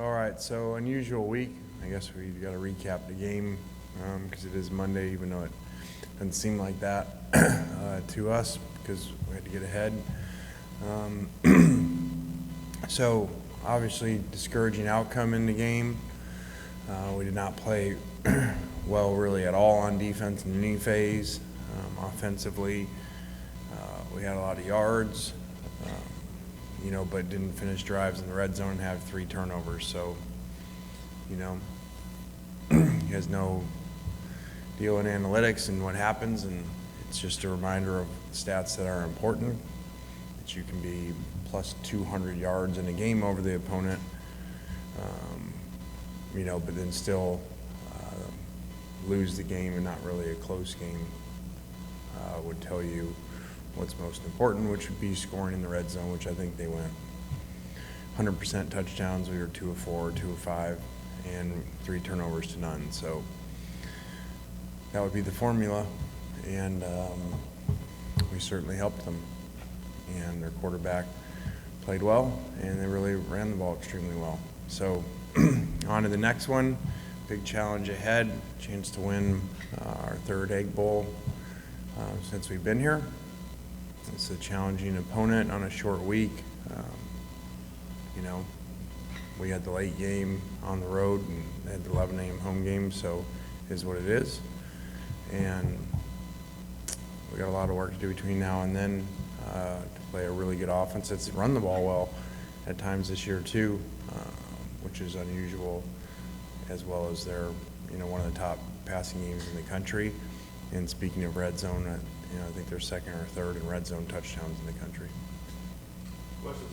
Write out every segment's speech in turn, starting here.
All right, so unusual week. I guess we've got to recap the game because it is Monday, even though it doesn't seem like that to us because we had to get ahead. So obviously discouraging outcome in the game. We did not play well really at all on defense in any phase. Offensively, we had a lot of yards. But didn't finish drives in the red zone and have 3 turnovers. So, he has no deal in analytics and what happens, and it's just a reminder of stats that are important, that you can be plus 200 yards in a game over the opponent, but then still lose the game and not really a close game would tell you what's most important, which would be scoring in the red zone, which I think they went 100% touchdowns. We were 2 of 4, 2 of 5, and 3 turnovers to none. So that would be the formula, and we certainly helped them. And their quarterback played well, and they really ran the ball extremely well. So on to the next one. Big challenge ahead, chance to win our 3rd Egg Bowl since we've been here. It's a challenging opponent on a short week. We had the late game on the road and had the 11 a.m. home game, so it is what it is. And we got a lot of work to do between now and then to play a really good offense that's run the ball well at times this year too, which is unusual, as well as they're one of the top passing games in the country. And speaking of red zone, I think they're 2nd or 3rd in red zone touchdowns in the country. Questions?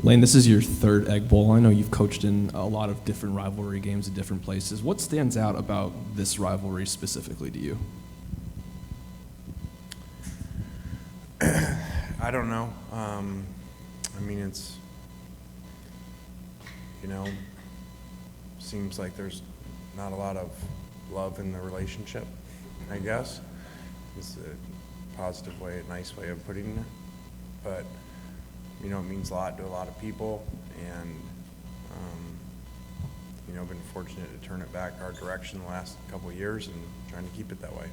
Lane, this is your 3rd Egg Bowl. I know you've coached in a lot of different rivalry games at different places. What stands out about this rivalry specifically to you? I don't know. It's, seems like there's not a lot of love in the relationship, I guess. It's a positive way, a nice way of putting it. But, it means a lot to a lot of people, and, been fortunate to turn it back our direction the last couple of years and trying to keep it that way.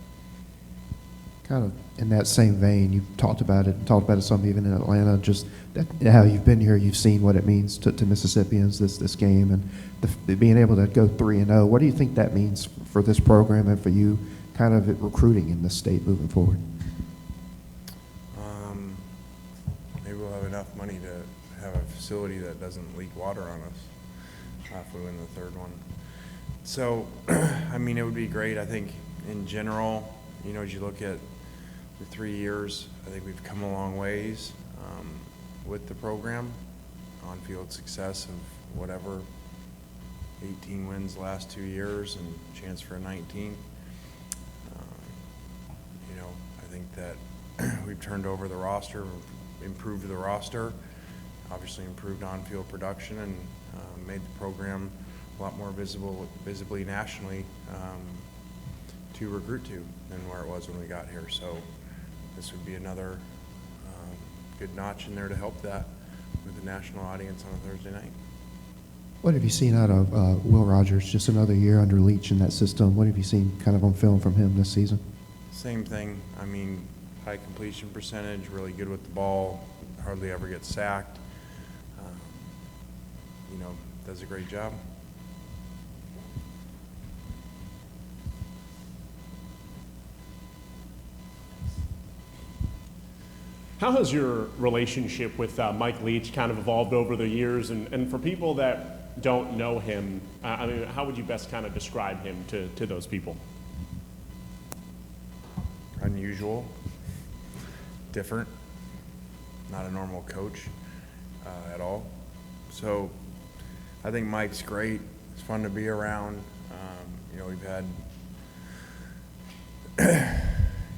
Kind of in that same vein, you've talked about it some even in Atlanta, just how you've been here, you've seen what it means to Mississippians, this game, and being able to go 3-0. What do you think that means for this program and for you kind of recruiting in this state moving forward? Maybe we'll have enough money to have a facility that doesn't leak water on us if we win the 3rd one. So, it would be great. I think in general, as you look at the 3 years, I think we've come a long ways with the program. On-field success of whatever, 18 wins the last 2 years and chance for a 19th. I think that we've turned over the roster, improved the roster, obviously improved on-field production, and made the program a lot more visibly nationally to recruit to than where it was when we got here. So this would be another good notch in there to help that with the national audience on a Thursday night. What have you seen out of Will Rogers, just another year under Leach in that system? What have you seen kind of on film from him this season? Same thing. High completion percentage, really good with the ball, hardly ever gets sacked. Does a great job. How has your relationship with Mike Leach kind of evolved over the years? And for people that don't know him, how would you best kind of describe him to those people? Unusual, different, not a normal coach at all. So I think Mike's great. It's fun to be around. We've had,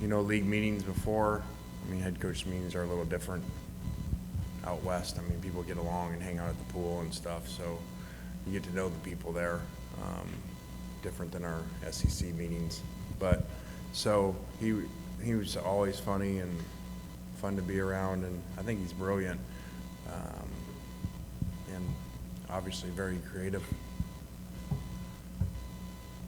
league meetings before. Head coach meetings are a little different out west. People get along and hang out at the pool and stuff, so you get to know the people there, different than our SEC meetings. But so he was always funny and fun to be around, and I think he's brilliant. and obviously very creative.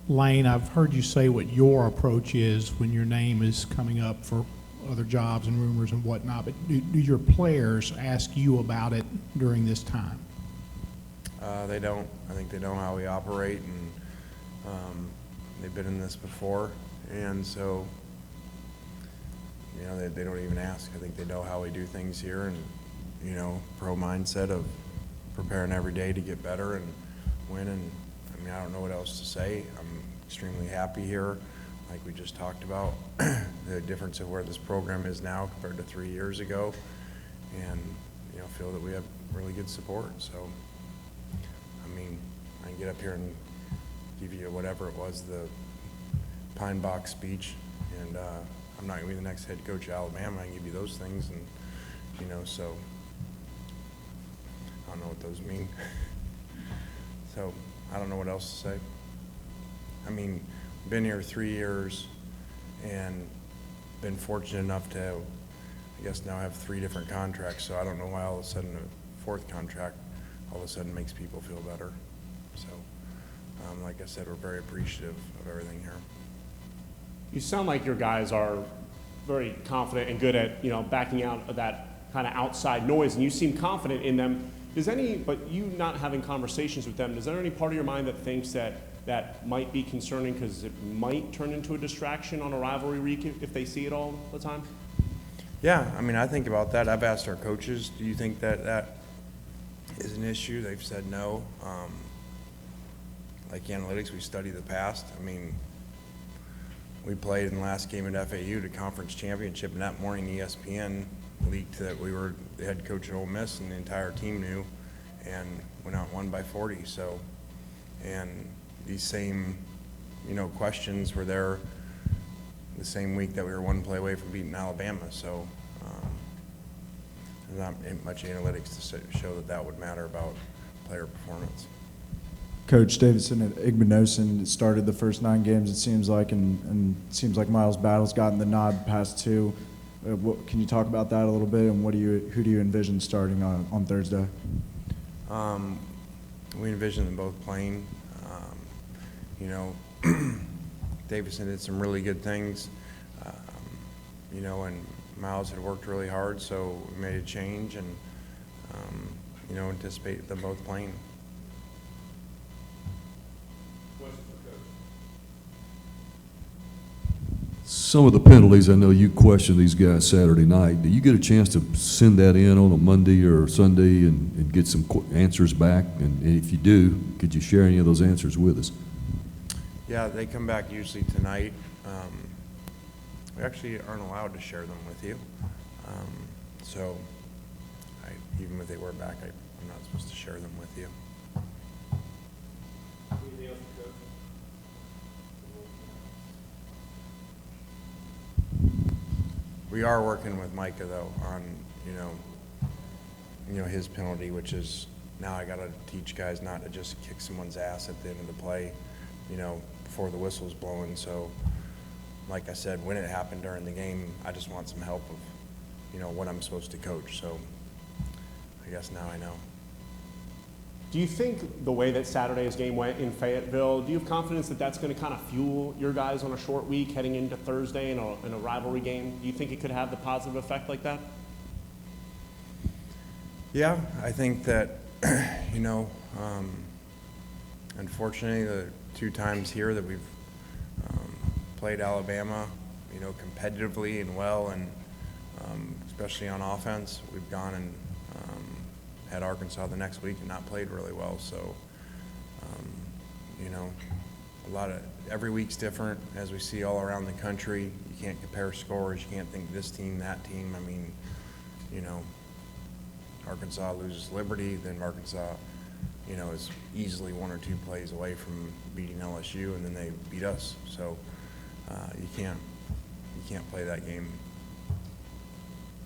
Lane, I've heard you say what your approach is when your name is coming up for other jobs and rumors and whatnot, but do your players ask you about it during this time? They don't. I think they know how we operate, and they've been in this before, and so, you know, they don't even ask. I think they know how we do things here, and, you know, pro mindset of preparing every day to get better and win. And I mean, I don't know what else to say. I'm extremely happy here, like we just talked about, the difference of where this program is now compared to 3 years ago, and, you know, feel that we have really good support. So, I mean, I can get up here and give you whatever it was, the Pine Box speech, and I'm not going to be the next head coach of Alabama. I can give you those things, and, you know, so I don't know what those mean. So I don't know what else to say. I mean, been here 3 years and been fortunate enough to, I guess, now have 3 different contracts, so I don't know why all of a sudden a 4th contract all of a sudden makes people feel better. So, like I said, we're very appreciative of everything here. You sound like your guys are very confident and good at, you know, backing out of that kind of outside noise, and you seem confident in them. But you not having conversations with them, is there any part of your mind that thinks that might be concerning because it might turn into a distraction on a rivalry week if they see it all the time? Yeah, I mean, I think about that. I've asked our coaches, do you think that is an issue? They've said no. Like analytics, we study the past. I mean, we played in the last game at FAU to conference championship, and that morning ESPN leaked that we were the head coach at Ole Miss, and the entire team knew, and went out and won by 40. So, and these same, you know, questions were there the same week that we were 1 play away from beating Alabama. So there's not much analytics to show that would matter about player performance. Coach Davidson at Igbenogson started the first 9 games, it seems like, and it seems like Miles Battle's gotten the nod past 2. Can you talk about that a little bit, and who do you envision starting on Thursday? We envision them both playing. You know, Davidson did some really good things, you know, and Miles had worked really hard, so we made a change, and, you know, anticipate them both playing. Some of the penalties, I know you questioned these guys Saturday night. Do you get a chance to send that in on a Monday or Sunday and get some answers back? And if you do, could you share any of those answers with us? Yeah, they come back usually tonight. We actually aren't allowed to share them with you. So even if they were back, I'm not supposed to share them with you. We are working with Micah though on, you know, his penalty, which is now I got to teach guys not to just kick someone's ass at the end of the play, you know, before the whistle's blowing. So, like I said, when it happened during the game, I just want some help of, you know, what I'm supposed to coach. So, I guess now I know. Do you think the way that Saturday's game went in Fayetteville, do you have confidence that that's going to kind of fuel your guys on a short week heading into Thursday in a rivalry game? Do you think it could have the positive effect like that? Yeah, I think that, you know, unfortunately, the 2 times here that we've played Alabama, you know, competitively and well, and especially on offense, we've gone and had Arkansas the next week and not played really well. So, you know, every week's different, as we see all around the country. You can't compare scores. You can't think this team, that team. I mean, you know, Arkansas loses Liberty, then Arkansas, you know, is easily 1 or 2 plays away from beating LSU, and then they beat us. So you can't play that game.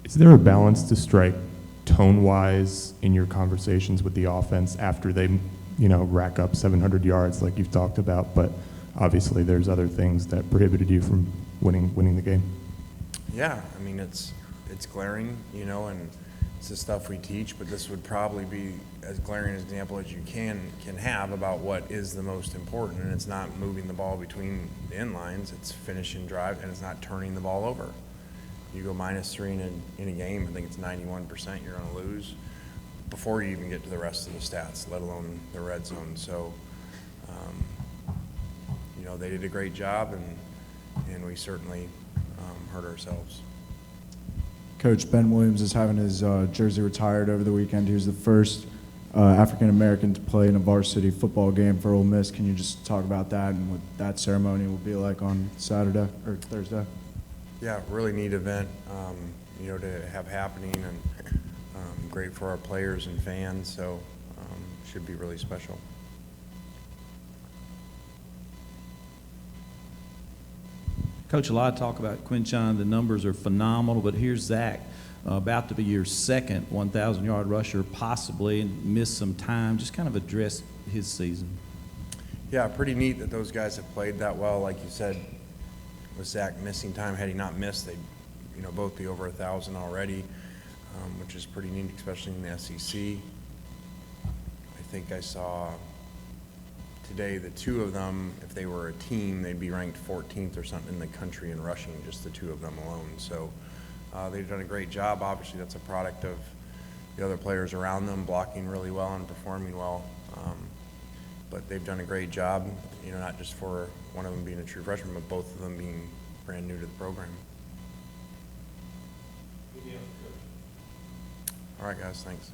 Is there a balance to strike tone-wise in your conversations with the offense after they, you know, rack up 700 yards like you've talked about, but obviously there's other things that prohibited you from winning the game? Yeah, I mean, it's glaring, you know, and It's the stuff we teach, but this would probably be as glaring an example as you can have about what is the most important, and it's not moving the ball between the end lines, it's finishing drive, and it's not turning the ball over. You go -3 in a game, I think it's 91% you're gonna lose before you even get to the rest of the stats, let alone the red zone. So, you know, they did a great job, and we certainly hurt ourselves. Coach, Ben Williams is having his jersey retired over the weekend. He was the first African-American to play in a varsity football game for Ole Miss. Can you just talk about that and what that ceremony will be like on Saturday or Thursday? Yeah, really neat event, you know, to have happening, and great for our players and fans, so should be really special. Coach, a lot of talk about Quinchon. The numbers are phenomenal, but here's Zach, about to be your second 1,000-yard rusher, possibly, and missed some time. Just kind of address his season. Yeah, pretty neat that those guys have played that well. Like you said, with Zach missing time, had he not missed, they'd, you know, both be over 1,000 already, which is pretty neat, especially in the SEC. I think I saw today the two of them, if they were a team, they'd be ranked 14th or something in the country in rushing, just the two of them alone. So they've done a great job. Obviously, that's a product of the other players around them blocking really well and performing well. But they've done a great job, you know, not just for one of them being a true freshman, but both of them being brand new to the program. All right, guys, thanks.